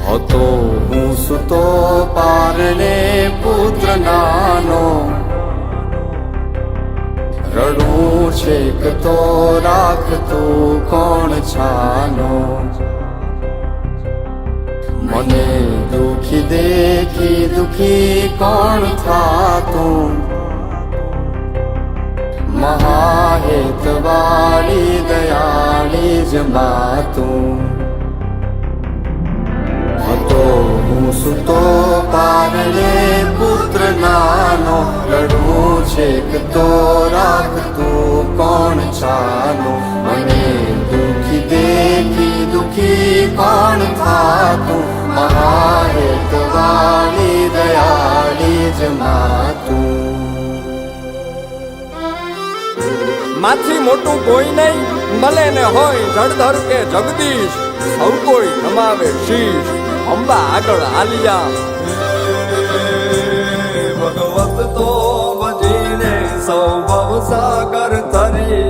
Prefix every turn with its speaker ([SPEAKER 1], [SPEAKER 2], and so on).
[SPEAKER 1] હતો હું સુતો પારણે પુત્ર નાનો, રડું છેક તો રાખતું કોણ છાનો, મને દુખી દેખી દુખી કોણ થાતું, મહાહેતવાળી દયાળી જ માતું. હતો હું સુતો પારણે પુત્ર નાનો, રડું છેક તો રાખતું કોણ છાનો, મને દુખી દેખી દુખી કોણ થાતું, મહાહેતવાળી દયાળી જ માતું.
[SPEAKER 2] માથી મોટું કોઈ નહીં, મળે ને હોય જળધર કે જગદીશ, સૌ કોઈ નમાવે શીશ, અંબા આગળ આલિયા. ભગવત તો ભજીને સૌ ભવસાગર તરી,